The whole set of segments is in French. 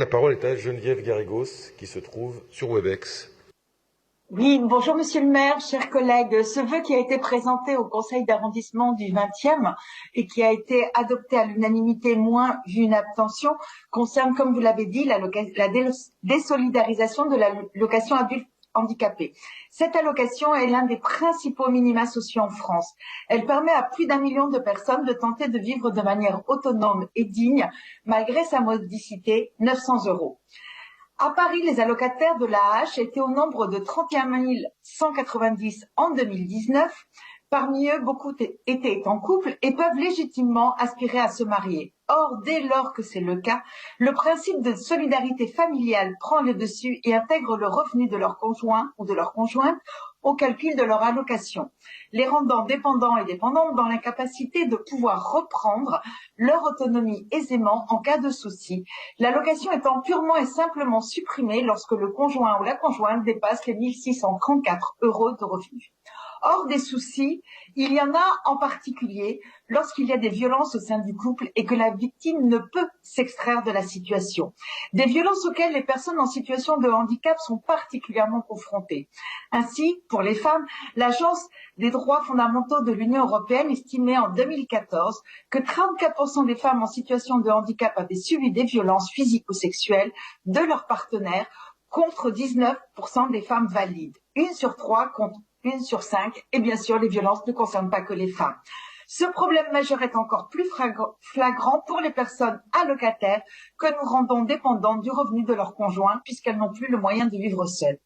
La parole est à Geneviève Garrigos, qui se trouve sur Webex. Oui, bonjour Monsieur le maire, chers collègues. Ce vœu qui a été présenté au conseil d'arrondissement du 20e et qui a été adopté à l'unanimité moins une abstention concerne, comme vous l'avez dit, la désolidarisation de l'allocation adulte handicapé. Cette allocation est l'un des principaux minima sociaux en France. Elle permet à plus d'1 million de personnes de tenter de vivre de manière autonome et digne, malgré sa modicité, 900 €. À Paris, les allocataires de l'AAH étaient au nombre de 31 190 en 2019. Parmi eux, beaucoup étaient en couple et peuvent légitimement aspirer à se marier. Or, dès lors que c'est le cas, le principe de solidarité familiale prend le dessus et intègre le revenu de leur conjoint ou de leur conjointe au calcul de leur allocation, les rendant dépendants et dépendantes dans l'incapacité de pouvoir reprendre leur autonomie aisément en cas de souci, l'allocation étant purement et simplement supprimée lorsque le conjoint ou la conjointe dépasse les 1 634 € de revenus. Or, des soucis, il y en a en particulier lorsqu'il y a des violences au sein du couple et que la victime ne peut s'extraire de la situation. Des violences auxquelles les personnes en situation de handicap sont particulièrement confrontées. Ainsi, pour les femmes, l'Agence des droits fondamentaux de l'Union européenne estimait en 2014 que 34% des femmes en situation de handicap avaient subi des violences physiques ou sexuelles de leur partenaire, contre 19% des femmes valides. 1 sur 3 contre 1 sur 5, et bien sûr, les violences ne concernent pas que les femmes. Ce problème majeur est encore plus flagrant pour les personnes allocataires que nous rendons dépendantes du revenu de leur conjoint puisqu'elles n'ont plus le moyen de vivre seules.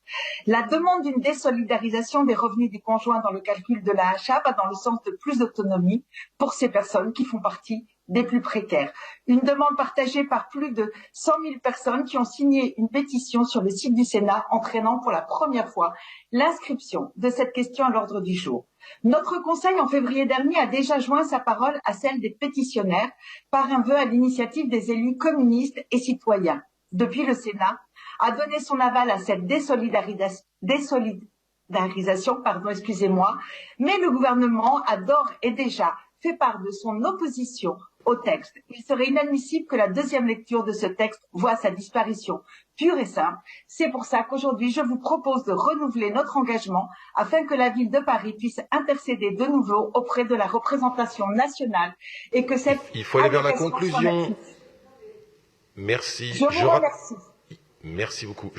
La demande d'une désolidarisation des revenus du conjoint dans le calcul de l'AAH va dans le sens de plus d'autonomie pour ces personnes qui font partie des plus précaires. Une demande partagée par plus de 100 000 personnes qui ont signé une pétition sur le site du Sénat entraînant pour la première fois l'inscription de cette question à l'ordre du jour. Notre conseil en février dernier a déjà joint sa parole à celle des pétitionnaires par un vœu à l'initiative des élus communistes et citoyens. Depuis, le Sénat a donné son aval à cette désolidarisation, mais le gouvernement a d'ores et déjà fait part de son opposition au texte. Il serait inadmissible que la deuxième lecture de ce texte voie sa disparition pure et simple. C'est pour ça qu'aujourd'hui, je vous propose de renouveler notre engagement afin que la ville de Paris puisse intercéder de nouveau auprès de la représentation nationale et que cette Il faut aller vers la conclusion. Merci. Je vous remercie. Merci beaucoup.